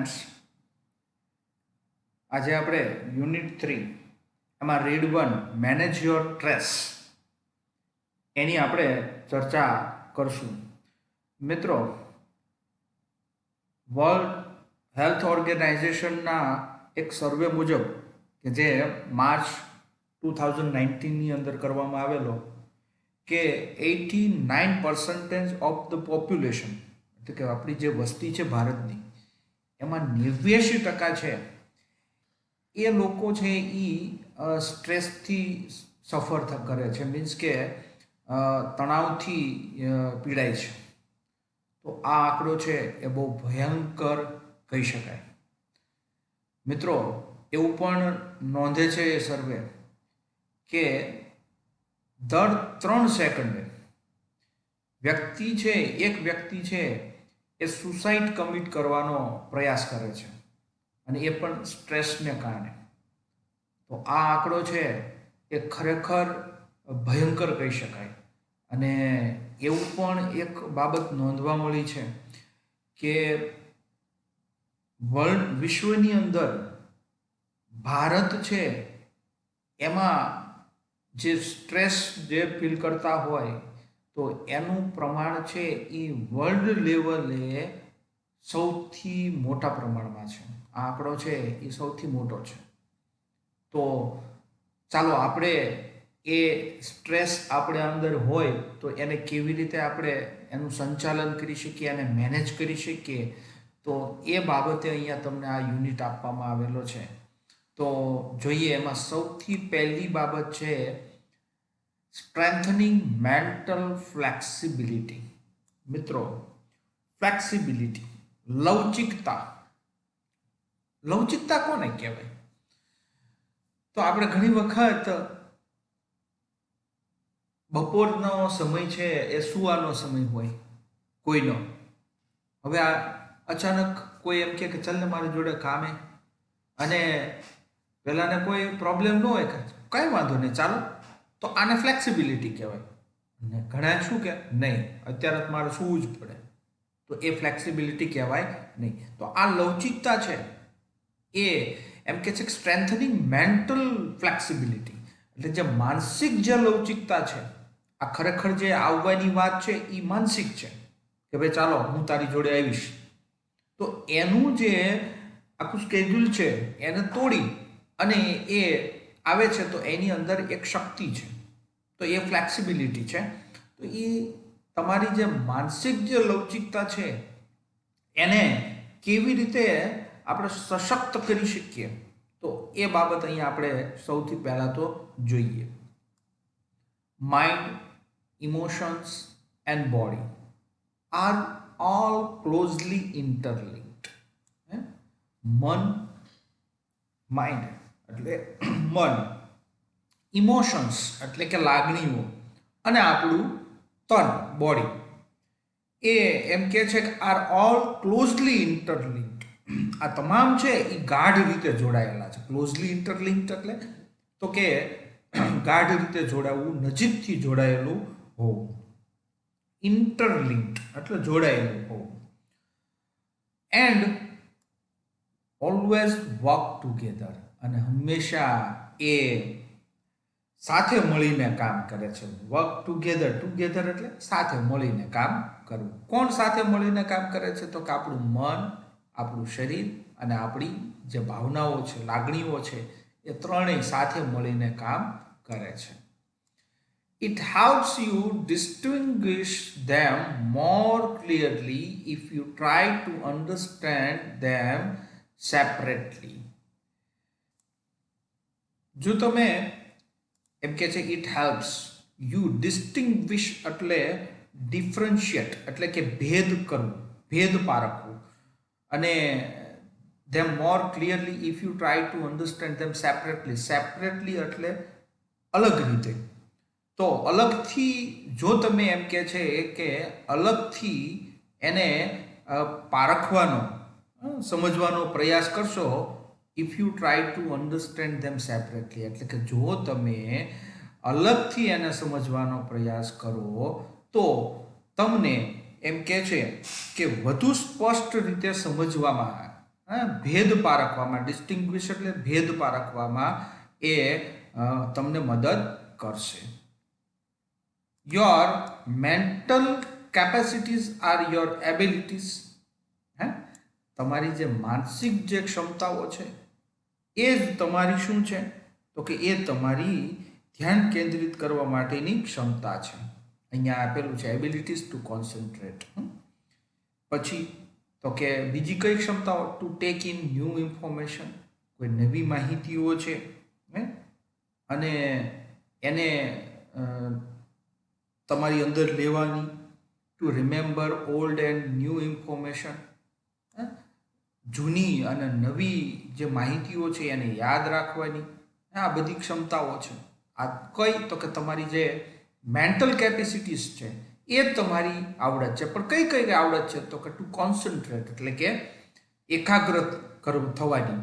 Friends, आज આપણે unit 3 એમાં રીડ 1 મેનેજ યોર સ્ટ્રેસ એની આપણે ચર્ચા કરશું. મિત્રો, વર્લ્ડ હેલ્થ ઓર્ગેનાઇઝેશનના એક સર્વે મુજબ કે જે માર્ચ 2019 ની અંદર કરવામાં આવેલો કે 89% ઓફ ધ પોપ્યુલેશન, એટલે કે આપણી જે વસ્તી છે ભારતની, એમાં 89% છે એ લોકો છે એ સ્ટ્રેસથી સફર કરે છે, મીન્સ કે તણાવથી પીડાય છે. તો આ આંકડો છે એ બહુ ભયંકર કહી શકાય. મિત્રો, એવું પણ નોંધે છે એ સર્વે કે દર 3 સેકન્ડે એક વ્યક્તિ છે એ સુસાઇડ કમિટ કરવાનો પ્રયાસ કરે છે, અને એ પણ સ્ટ્રેસને કારણે. તો આ આંકડો છે એ ખરેખર ભયંકર કહી શકાય. અને એવું પણ એક બાબત નોંધવા મળી છે કે વિશ્વની અંદર ભારત છે એમાં જે સ્ટ્રેસ જે ફીલ કરતા હોય તો એનું પ્રમાણ છે એ વર્લ્ડ લેવલે સૌથી મોટા પ્રમાણમાં છે. આ આંકડો છે એ સૌથી મોટો છે. તો ચાલો આપણે એ સ્ટ્રેસ આપણે અંદર હોય તો એને કેવી રીતે આપણે એનું સંચાલન કરી શકીએ અને મેનેજ કરી શકીએ, તો એ બાબતે અહીંયા તમને આ યુનિટ આપવામાં આવેલો છે. તો જોઈએ, એમાં સૌથી પહેલી બાબત છે સ્ટ્રેન્થનિંગ મેન્ટલ ફ્લેક્સિબિલિટી. મિત્રો, ફ્લેક્સિબિલિટી, લવચિકતા કોને કહેવાય? તો આપણે ઘણી વખત બપોરનો સમય છે એ સુવાનો સમય હોય કોઈનો. હવે આ અચાનક કોઈ એમ કે ચાલ ને મારી જોડે કામે, અને પેલાને કોઈ પ્રોબ્લેમ ન હોય કે કંઈ વાંધો નહીં ચાલો, તો આને ફ્લેક્સિબિલિટી કહેવાય. ને ઘણા શું કે નહીં, અત્યારે મારે સૂવું જ પડે, તો એ ફ્લેક્સિબિલિટી કહેવાય નહીં. તો આ લવચિકતા છે એ એમ કે છે કે સ્ટ્રેન્થનિંગ મેન્ટલ ફ્લેક્સિબિલિટી, એટલે જે માનસિક જે લવચિકતા છે, આ ખરેખર જે આવવાની વાત છે એ માનસિક છે કે ભાઈ ચાલો હું તારી જોડે આવીશ. તો એનું જે આખું સ્કેડ્યુલ છે એને તોડી અને એ આવે છે, તો એની અંદર એક શક્તિ છે, તો એ ફ્લેક્સિબિલિટી છે. તો એ તમારી જે માનસિક જે લવચિકતા છે એને કેવી રીતે આપણે સશક્ત કરી શકીએ, તો એ બાબત અહીંયા આપણે સૌથી પહેલાં તો જોઈએ. Mind, emotions and body are all closely interlinked. Mind એટલે મન, ઇમોશન્સ એટલે કે લાગણીઓ, અને આપણું તન, બોડી, એ એમ કે છે કે આર ઓલ ક્લોઝલી ઇન્ટરલિંક્ડ. આ તમામ છે એ ગાઢ રીતે જોડાયેલા છે. ક્લોઝલી ઇન્ટરલિંક્ડ એટલે તો કે ગાઢ રીતે જોડાવું, નજીકથી જોડાયેલું હોવું. ઇન્ટરલિંક્ડ એટલે જોડાયેલું હોવું. એન્ડ ઓલવેઝ વર્ક ટુગેધર, અને હંમેશા એ સાથે મળીને કામ કરે છે. વર્ક ટુગેધર એટલે સાથે મળીને કામ કરવું. કોણ સાથે મળીને કામ કરે છે? તો કે આપણું મન, આપણું શરીર અને આપણી જે ભાવનાઓ છે, લાગણીઓ છે, એ ત્રણેય સાથે મળીને કામ કરે છે. It helps you distinguish them more clearly if you try to understand them separately. જો તમે એમ કે છે ઇટ હેલ્પ્સ યુ ડિસ્ટિંગ્વિશ એટલે ડિફરન્શિએટ એટલે કે ભેદ કરવું, ભેદ પારખવું, અને them more clearly if you try to understand them separately એટલે અલગ રીતે. તો અલગથી જો તમે એમ કે છે કે અલગથી એને પારખવાનો, સમજવાનો પ્રયાસ કરશો, if you try to understand them separately એટલે કે જો તમે અલગથી એને સમજવાનો પ્રયાસ કરો તો તમને એમ કે છે કે વધુ સ્પષ્ટ રીતે સમજવામાં ભેદ પારખવામાં, ડિસ્ટિંગ્વિશ એટલે ભેદ પારખવામાં એ તમને મદદ કરશે. Your mental capacities are your abilities. હે, તમારી જે માનસિક જે ક્ષમતાઓ છે એ જ તમારી શું છે? તો કે એ તમારી ધ્યાન કેન્દ્રિત કરવા માટેની ક્ષમતા છે. અહીંયા આપેલું છે એબિલિટીઝ ટુ કોન્સન્ટ્રેટ. પછી તો કે બીજી કઈ ક્ષમતાઓ? Two take in new information, કોઈ નવી માહિતીઓ છે અને એને તમારી અંદર લેવાની. To remember old and new information, જૂની અને નવી જે માહિતીઓ છે એને યાદ રાખવાની. આ બધી ક્ષમતાઓ છે. આ કઈ? તો કે તમારી જે મેન્ટલ કેપેસિટીઝ છે એ જ તમારી આવડત છે. પણ કઈ કઈ આવડત છે? તો કે ટુ કોન્સન્ટ્રેટ એટલે કે એકાગ્ર થવાની.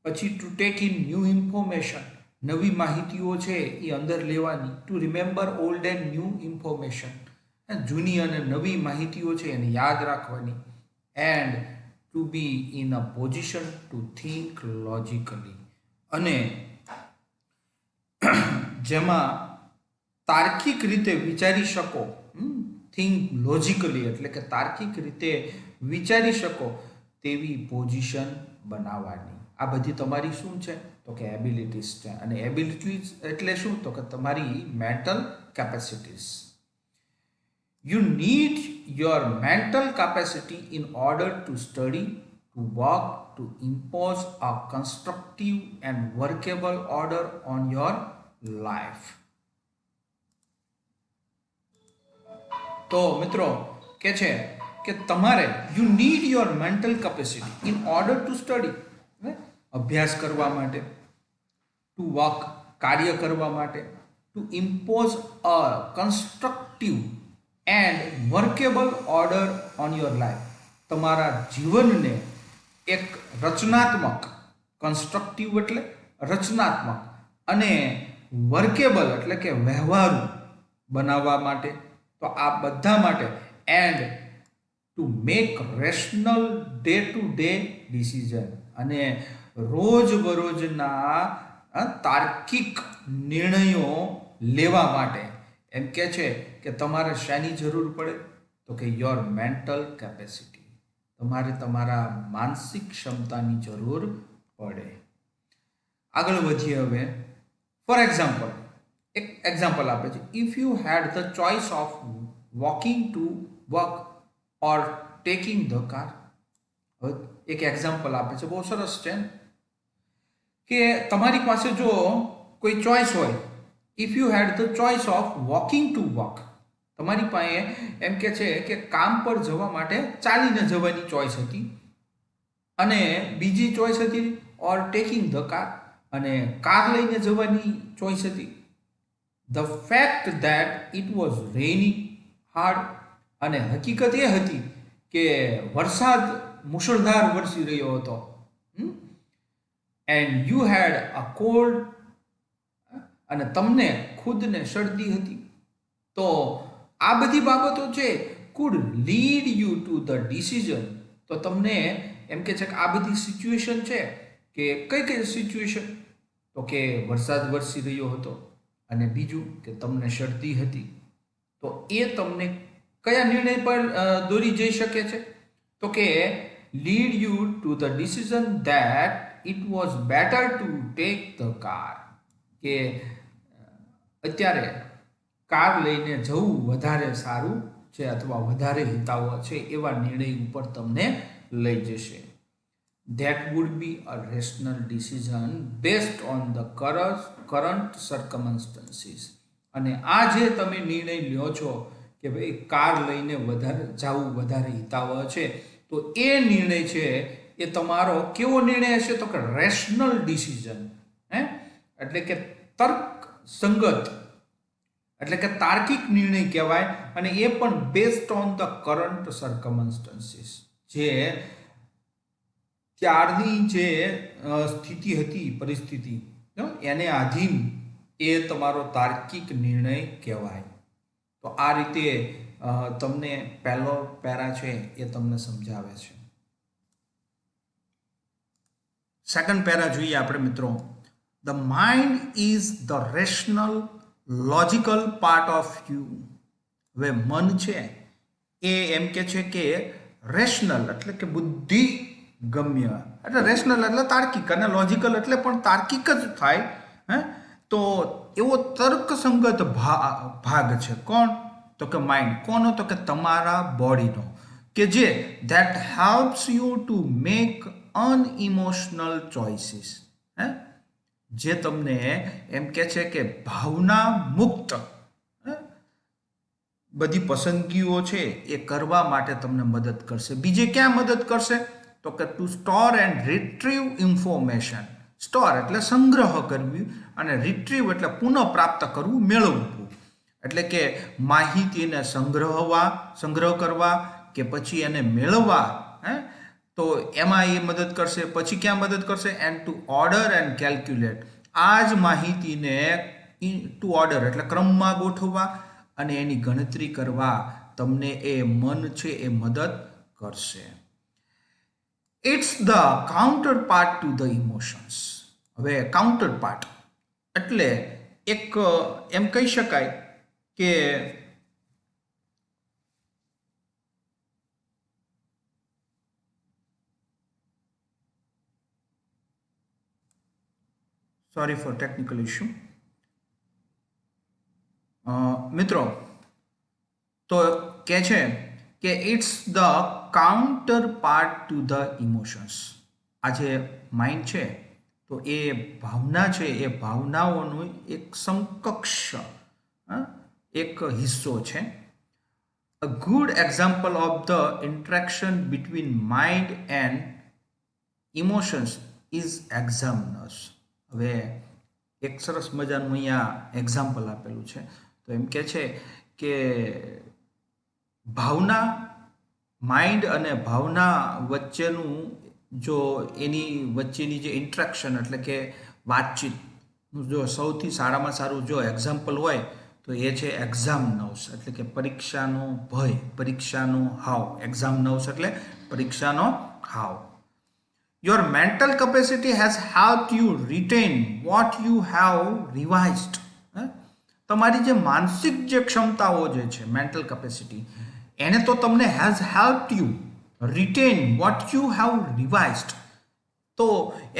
પછી to take in new information, નવી માહિતીઓ છે એ અંદર લેવાની. To remember old and new information, જૂની અને નવી માહિતીઓ છે એને યાદ રાખવાની. And to be in a position to think logically, અને જેમાં તાર્કિક રીતે વિચારી શકો. થિંક લોજિકલી એટલે કે તાર્કિક રીતે વિચારી શકો તેવી પોઝિશન બનાવવાની. આ બધી તમારી શું છે? તો કે એબિલિટીઝ છે. અને એબિલિટીઝ એટલે શું? તો કે તમારી mental કેપેસિટીઝ. You need your mental capacity in order to study, to work, to impose a constructive and workable order on your life. તો મિત્રો કે છે કે તમારે you need your mental capacity in order to study, અભ્યાસ કરવા માટે, to work, કાર્ય કરવા માટે, to impose a constructive and workable order on your life, તમારા જીવનને એક રચનાત્મક, કન્સ્ટ્રક્ટિવ એટલે રચનાત્મક, અને વર્કેબલ એટલે કે વ્યવહારુ બનાવવા માટે. તો આ બધા માટે and to make rational day to day decision, અને રોજબરોજના તાર્કિક નિર્ણયો લેવા માટે. એમ કે છે કે તમારે શાની જરૂર પડે? તો કે યોર મેન્ટલ કેપેસિટી, તમારે તમારા માનસિક ક્ષમતાની જરૂર પડે. આગળ વધીએ હવે. ફોર એક્ઝામ્પલ, એક એક્ઝામ્પલ આપે છે. If you had the choice of walking to work or taking the car. એક એક્ઝામ્પલ આપે છે, બહુ સરસ છે કે તમારી પાસે જો કોઈ ચોઇસ હોય, if you had the choice of walking to work, તમારી પાસે એમ કે છે કે કામ પર જવા માટે ચાલીને જવાની ચોઇસ હતી, અને બીજી ચોઇસ હતી ઓર ટેકિંગ ધ કાર, અને કાર લઈને જવાની ચોઇસ હતી. The fact that it was રેઇનિંગ hard, અને હકીકત એ હતી કે વરસાદ મુશળધાર વરસી રહ્યો હતો. And you had a cold, અને તમને ખુદને શરદી હતી. તો આ બધી બાબતો છે food lead you to the decision. તો તમને એમ કે છે કે આ બધી સિચ્યુએશન છે કે કઈ કઈ સિચ્યુએશન? તો કે વરસાદ વરસી રહ્યો હતો, અને બીજું કે તમને શરદી હતી. તો એ તમને કયા નિર્ણય પર દોરી જઈ શકે છે? તો કે lead you to the decision that it was better to take the car, કે અત્યારે કાર લઈને જવું વધારે સારું છે અથવા વધારે હિતાવહ છે, એવા નિર્ણય ઉપર તમને લઈ જશે. That would be a rational decision based on the current circumstances. અને આ જે તમે નિર્ણય લ્યો છો કે ભાઈ કાર લઈને વધારે જવું વધારે હિતાવહ છે, તો એ નિર્ણય છે એ તમારો કેવો નિર્ણય હશે? તો કે રેશનલ ડિસિઝન, એટલે કે તર્ક સંગત, એટલે કે તાર્કિક નિર્ણય કહેવાય. અને એ પણ based on the current circumstances, જે ત્યારની જે સ્થિતિ હતી, પરિસ્થિતિ, એને આધીન એ તમારો તાર્કિક નિર્ણય કહેવાય. તો આ રીતે તમને પહેલો પેરા છે એ તમને સમજાવે છે. સેકન્ડ પેરા જોઈએ આપણે મિત્રો. The mind is the rational logical part of you. હવે મન છે એ એમ કે છે કે રેશનલ એટલે કે બુદ્ધિ ગમ્ય, એટલે રેશનલ એટલે તાર્કિક અને લોજિકલ એટલે પણ તાર્કિક જ થાય. હે તો એવો તર્કસંગત ભાગ છે. કોણ? તો કે માઇન્ડ. કોનો? તો કે તમારા બોડીનો, કે જે that helps you to make unemotional choices. હે જે તમને એમ કે છે કે ભાવના મુક્ત બધી પસંદગીઓ છે એ કરવા માટે તમને મદદ કરશે. બીજે ક્યાં મદદ કરશે? તો કે to store and retrieve information. Store એટલે સંગ્રહ કરવી અને રિટ્રીવ એટલે પુનઃ પ્રાપ્ત કરવું, મેળવવું. એટલે કે માહિતીને સંગ્રહ કરવા કે પછી એને મેળવવા. તો એમાં એ મદદ કરશે. પછી ક્યાં મદદ કરશે? And two order and calculate. આ જ માહિતીને ટુ ઓર્ડર એટલે ક્રમમાં ગોઠવવા અને એની ગણતરી કરવા તમને એ મન છે એ મદદ કરશે. It's the counterpart to the emotions. હવે કાઉન્ટર પાર્ટ એટલે એક એમ કહી શકાય કે સોરી ફોર ટેકનિકલ ઇશ્યુ. મિત્રો તો કે છે કે it's the counterpart to the emotions. આ જે માઇન્ડ છે તો એ ભાવના છે, એ ભાવનાઓનું એક સમકક્ષ એક હિસ્સો છે. A good example of the interaction between mind and emotions is examples. હવે એક સરસ મજાનું અહીંયા એક્ઝામ્પલ આપેલું છે. તો એમ કે છે કે ભાવના, માઇન્ડ અને ભાવના વચ્ચેનું જો એની વચ્ચેની જે ઇન્ટરેક્શન એટલે કે વાતચીતનું જો સૌથી સારામાં સારું જો એક્ઝામ્પલ હોય તો એ છે એક્ઝામ નર્વ્સ એટલે કે પરીક્ષાનો ભય, પરીક્ષાનો હાવ. એક્ઝામ નર્વ્સ એટલે પરીક્ષાનો હાવ. Your mental capacity has helped you retain what you have revised. તમારી જે માનસિક જે ક્ષમતાઓ જે છે મેન્ટલ કેપેસિટી એને તો તમને has હેલ્પ્ડ you written what you have revised. તો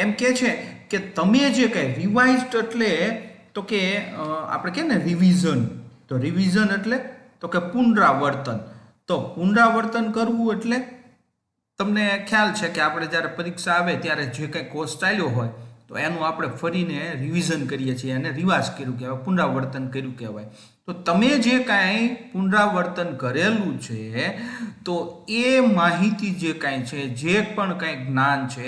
એમ કે છે કે તમે જે કંઈ રિવાઇઝડ એટલે તો કે આપણે કહે ને રિવિઝન. તો રિવિઝન એટલે તો કે પુનરાવર્તન. તો પુનરાવર્તન કરવું એટલે તમને ખ્યાલ છે કે આપણે જ્યારે પરીક્ષા આવે ત્યારે જે કંઈ કોર્સ ચાલ્યો હોય તો એનું આપણે ફરીને રિવિઝન કરીએ છીએ, એને રિવાજ કર્યું કહેવાય, પુનરાવર્તન કર્યું કહેવાય. તો તમે જે કાંઈ પુનરાવર્તન કરેલું છે તો એ માહિતી જે કાંઈ છે, જે પણ કાંઈ જ્ઞાન છે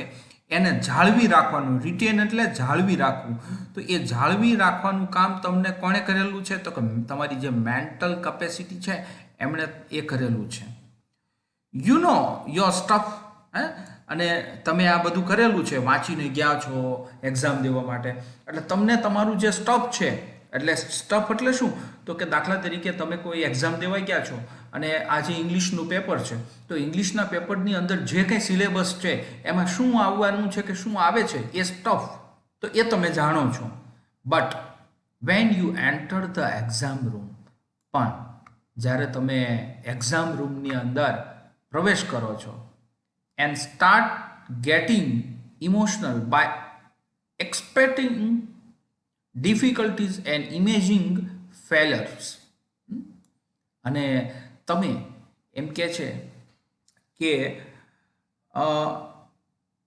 એને જાળવી રાખવાનું. રિટેન એટલે જાળવી રાખવું. તો એ જાળવી રાખવાનું કામ તમને કોણે કરેલું છે? તો કે તમારી જે મેન્ટલ કેપેસિટી છે એમણે એ કરેલું છે. You know your stuff. અને તમે આ બધું કરેલું છે, વાંચીને ગયા છો એક્ઝામ દેવા માટે, એટલે તમને તમારું જે સ્ટફ છે, એટલે સ્ટફ એટલે શું? તો કે દાખલા તરીકે તમે કોઈ એક્ઝામ દેવા ગયા છો અને આજે ઇંગ્લિશનું પેપર છે તો ઇંગ્લિશના પેપરની અંદર જે કંઈ સિલેબસ છે એમાં શું આવવાનું છે કે શું આવે છે એ સ્ટફ તો એ તમે જાણો છો. But when you enter the exam room, પણ જ્યારે તમે એક્ઝામ રૂમની અંદર પ્રવેશ કરો છો and start getting emotional by expecting difficulties and imagining failures. અને તમે એમ કે છે કે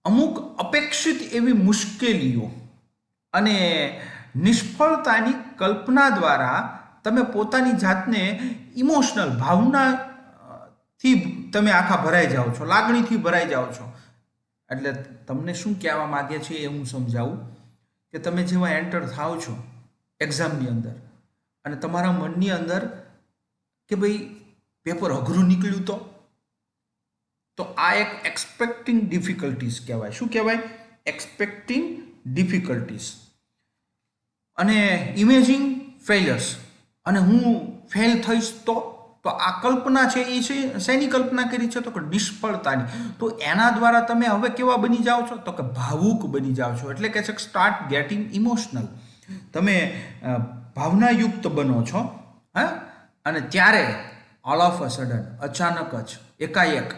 અમુક અપેક્ષિત એવી મુશ્કેલીઓ અને નિષ્ફળતાની કલ્પના દ્વારા તમે પોતાની જાતને ઇમોશનલ ભાવનાથી તમે આખા ભરાઈ જાઓ છો, લાગણીથી ભરાઈ જાઓ છો. એટલે તમને શું કહેવા માગે છે એ હું સમજાવું કે તમે જેવા એન્ટર થાવ છો એક્ઝામની અંદર અને તમારા મનની અંદર કે ભાઈ પેપર અઘરું નીકળ્યું તો આ એક એક્સપેક્ટિંગ ડિફિકલ્ટીઝ કહેવાય. શું કહેવાય? Expecting difficulties. અને ઇમેજિંગ ફેલિયર્સ, અને હું ફેલ થઈશ તો તો આ કલ્પના છે એ શેની કલ્પના કરી છે? તો કે નિષ્ફળતાની. તો એના દ્વારા તમે હવે કેવા બની જાઓ છો? તો કે ભાવુક બની જાઓ છો. એટલે કે છે સ્ટાર્ટ ગેટિંગ ઇમોશનલ. તમે ભાવનાયુક્ત બનો છો. હા, અને ત્યારે ઓલ ઓફ અ સડન, અચાનક જ, એકાએક,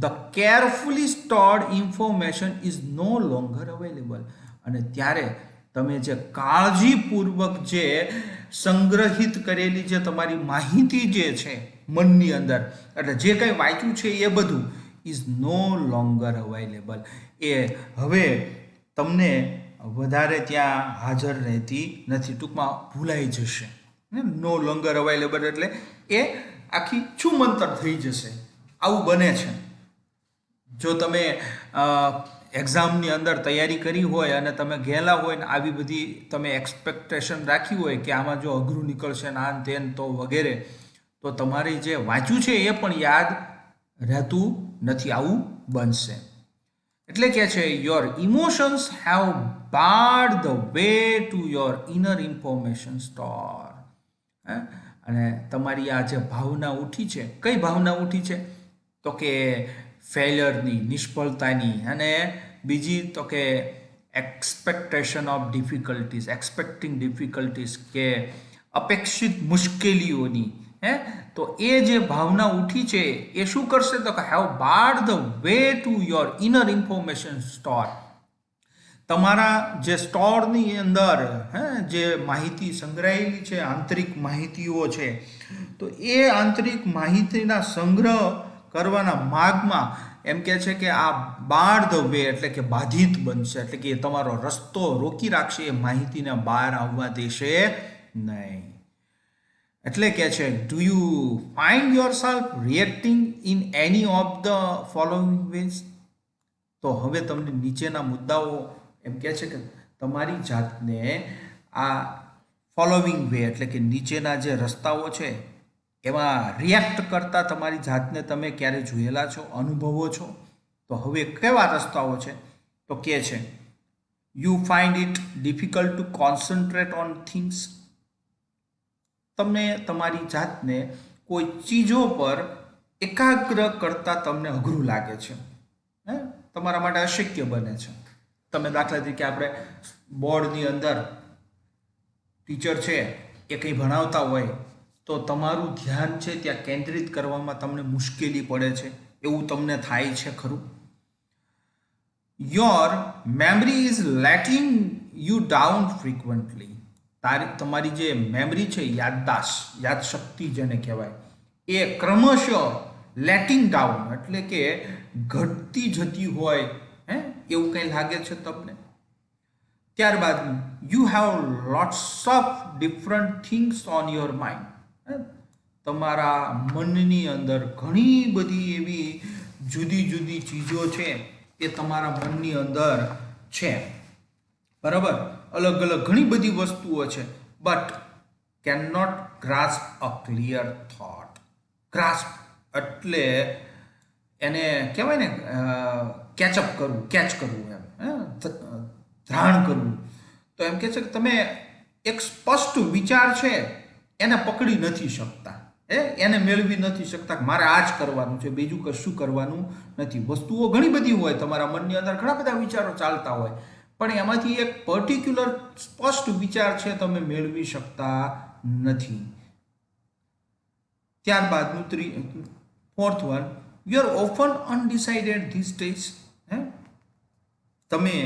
the carefully stored information is no longer available. અને ત્યારે તમે જે કાળજીપૂર્વક જે સંગ્રહિત કરેલી જે તમારી માહિતી જે છે મનની અંદર, એટલે જે કંઈ વાંચ્યું છે એ બધું ઇઝ નો લોંગર અવેલેબલ, એ હવે તમને વધારે ત્યાં હાજર રહેતી નથી. ટૂંકમાં ભૂલાઈ જશે. નો લોંગર અવેલેબલ એટલે એ આખી છૂમંતર થઈ જશે. આવું બને છે. જો તમે એક્ઝામની અંદર તૈયારી કરી હોય અને તમે ગયેલા હોય ને આવી બધી તમે એક્સપેક્ટેશન રાખી હોય કે આમાં જો અઘરું નીકળશે ને આન તેન તો વગેરે, તો તમારે જે વાંચ્યું છે એ પણ યાદ રહેતું નથી. આવું બનશે. એટલે કે છે your emotions have barred the way to your inner information store. અને તમારી આ જે ભાવના ઉઠી છે, કઈ ભાવના ઉઠી છે? તો કે ફેલ્યરની, નિષ્ફળતાની, અને બીજી તો કે expectation of difficulties, expecting difficulties, કે અપેક્ષિત મુશ્કેલીઓની. તો એ જે ભાવના ઉઠી છે એ શું કરશે? તો કે have barred the way to your inner information store. તમારા જે સ્ટોરની અંદર જે માહિતી સંગ્રહાયેલી છે, આંતરિક માહિતીઓ છે, તો એ આંતરિક માહિતીના સંગ્રહ કરવાના માર્ગમાં એમ કે છે કે આ બાર ધ વે એટલે કે બાધિત બનશે. એટલે કે તમારો રસ્તો રોકી રાખશે, એ માહિતીને બહાર આવવા દેશે નહીં. એટલે કે છે do you find yourself reacting in any of the following ways? તો હવે તમને નીચેના મુદ્દાઓ એમ કે છે કે તમારી જાતને આ ફોલોવિંગ વે એટલે કે નીચેના જે રસ્તાઓ છે એમાં રિએક્ટ કરતા તમારી જાતને તમે ક્યારે જોયેલા છો, અનુભવો છો? તો હવે કેવા રસ્તાઓ છે? તો કે છે you find it difficult to concentrate on things. તમને તમારી જાતને કોઈ ચીજો પર એકાગ્ર કરતા તમને અઘરું લાગે છે, તમારા માટે અશક્ય બને છે. તમે દાખલા તરીકે આપણે બોર્ડની અંદર ટીચર છે એ કંઈ ભણાવતા હોય તો તમારું ધ્યાન છે ત્યાં કેન્દ્રિત કરવામાં તમને મુશ્કેલી પડે છે, એવું તમને થાય છે ખરું? Your memory is letting you down frequently. તમારી જે મેમરી છે, યાદદાસ્ત, યાદશક્તિ જેને કહેવાય, એ ક્રમશઃ લેટિંગ ડાઉન એટલે કે ઘટતી જતી હોય એવું કંઈ લાગે છે તમને? ત્યારબાદ you have lots of different things on your mind. તમારા મનની અંદર ઘણી બધી એવી જુદી જુદી ચીજો છે એ તમારા મનની અંદર છે, બરાબર? અલગ અલગ ઘણી બધી વસ્તુઓ છે, but can not grasp a clear thought. Grasp એટલે એને કહેવાય ને કેચઅપ કરવું, કેચ કરવું, એમ ધ્રાણ કરવું. તો એમ કે છે કે તમે એક સ્પષ્ટ વિચાર છે એને પકડી નથી શકતા, એને મેળવી નથી શકતા કે મારે આ જ કરવાનું છે, બીજું કશું કરવાનું નથી. વસ્તુઓ ઘણી બધી હોય, તમારા મનની અંદર ઘણા બધા વિચારો ચાલતા હોય, પણ એમાંથી એક પર્ટિક્યુલર સ્પષ્ટ વિચાર છે તમે મેળવી શકતા નથી. ત્યારબાદનું fourth one, you are often undecided these days. તમે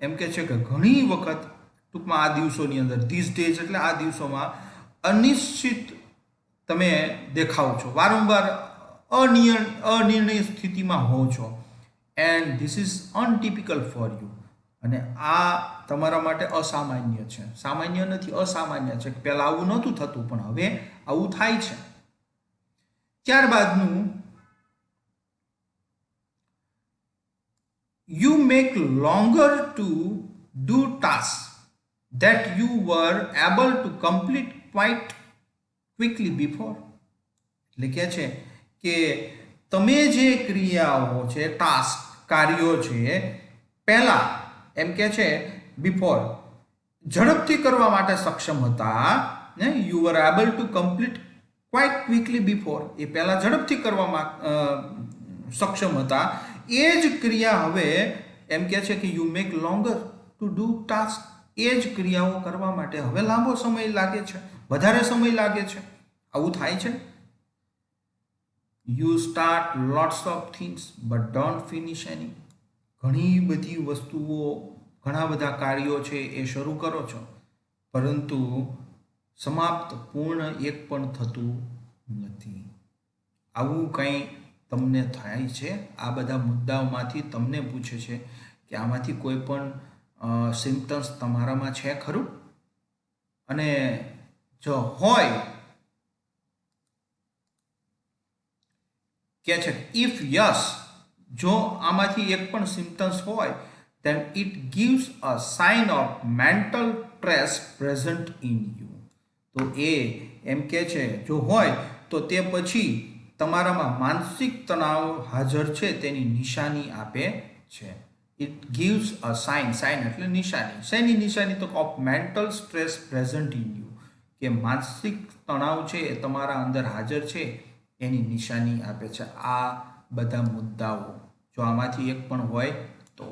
એમ કે છે કે ઘણી વખત ટૂંકમાં આ દિવસોની અંદર, ધીસ ડેઝ એટલે આ દિવસોમાં અનિશ્ચિત તમે દેખાવ છો, વારંવાર અનિર્ણય સ્થિતિમાં હો છો. And this is untypical for you. અને આ તમારા માટે અસામાન્ય છે. સામાન્ય નથી, અસામાન્ય છે. પહેલાં આવું નહોતું થતું પણ હવે આવું થાય છે. ત્યારબાદનું you make longer to do tasks that you were able to complete quite quickly before. એટલે કે છે કે તમે જે ક્રિયાઓ છે, ટાસ્ક, કાર્યો છે, પહેલા એમ કે છે બિફોર ઝડપથી કરવા માટે સક્ષમ હતા, you were able to complete quite quickly before, એ પહેલાં ઝડપથી કરવામાં સક્ષમ હતા, એ જ ક્રિયા હવે એમ કહે છે કે you make longer to do task. એ જ ક્રિયાઓ કરવા માટે હવે લાંબો સમય લાગે છે, વધારે સમય લાગે છે. આવું થાય છે. You start lots of things but don't finish any. ઘણી બધી વસ્તુઓ, ઘણા બધા કાર્યો છે એ શરૂ કરો છો, પરંતુ સમાપ્ત પૂર્ણ એક પણ થતું નથી. આવું કંઈ તમને થાય છે? આ બધા મુદ્દાઓમાંથી તમને પૂછે છે કે આમાંથી કોઈ પણ સિમ્પટમ્સ તમારામાં છે ખરું? અને જો હોય, કે છે ઇફ યસ, જો આમાંથી એક પણ સિમ્પટમ્સ હોય, then it gives a sign of mental stress present in you. તો એ એમ કે છે જો હોય તો તે પછી તમારામાં માનસિક તણાવ હાજર છે તેની નિશાની આપે છે. It gives a sign. Sign એટલે નિશાની. શેની નિશાની? તો of mental stress present in you, કે માનસિક તણાવ છે એ તમારા અંદર હાજર છે એની નિશાની આપે છે. આ બધા મુદ્દાઓ જો આમાંથી એક પણ હોય તો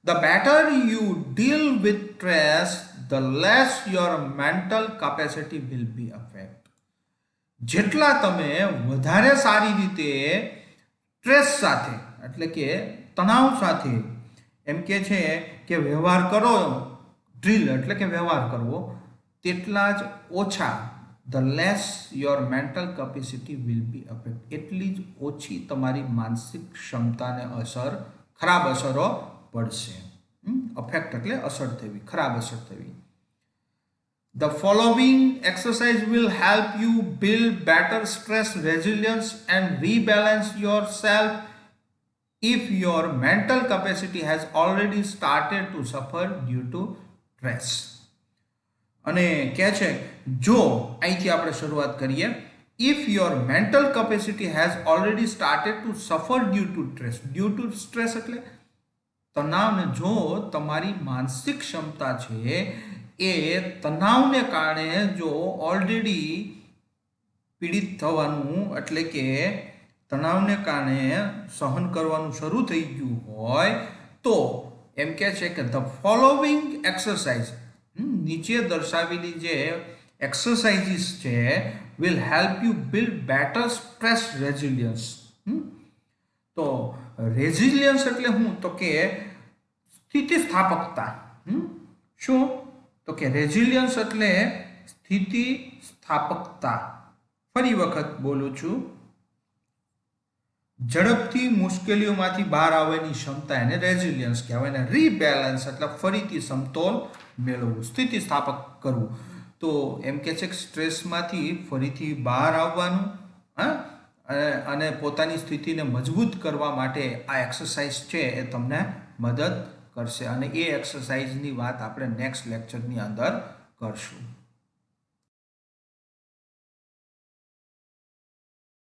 the better you deal with stress, the less your mental capacity will be affected. જેટલા તમે વધારે સારી રીતે સ્ટ્રેસ સાથે એટલે કે તણાવ સાથે એમ કે છે કે વ્યવહાર કરો, ડ્રીલ એટલે કે વ્યવહાર કરવો, તેટલા જ ઓછા the less your mental capacity will be affected. એટલી જ ઓછી તમારી માનસિક ક્ષમતાને અસર, ખરાબ અસરો પડશે. અફેક્ટ એટલે અસર થવી, ખરાબ અસર થવી. The following exercise will help you build better stress resilience and rebalance yourself if your mental capacity has already started to suffer due to stress. અને કહે છે જો અહીંથી આપણે શરૂઆત કરીએ, if your mental capacity has already started to suffer due to stress. due to stress એટલે તણાવને, જો તમારી માનસિક ક્ષમતા છે એ તણાવને કારણે જો ઓલરેડી પીડિત થવાનું એટલે કે તણાવને કારણે સહન કરવાનું શરૂ થઈ ગયું હોય તો એમ કહે છે કે ધ ફોલોવિંગ એક્સરસાઇઝ, નીચે દર્શાવેલી જે એક્સરસાઇઝીસ છે, will help you build better stress resilience. તો રેઝિલિયન્સ એટલે શું? તો કે સ્થિતિસ્થાપકતા. શું? તો કે રેઝિલિયન્સ એટલે સ્થિતિસ્થાપકતા. ફરી વખત બોલું છું, ઝડપથી મુશ્કેલીઓમાંથી બહાર આવવાની ક્ષમતા એને રેઝિલિયન્સ કહેવાય. ને રીબેલેન્સ એટલે ફરીથી સમતોલ મેળવવું, સ્થિતિસ્થાપક કરવું. તો એમ કે છે કે સ્ટ્રેસમાંથી ફરીથી બહાર આવવાનું, અને પોતાની સ્થિતિને મજબૂત કરવા માટે આ એક્સરસાઇઝ છે એ તમને મદદ કરશે. અને એ એક્સરસાઇઝની વાત આપણે નેક્સ્ટ લેક્ચરની અંદર કરશું.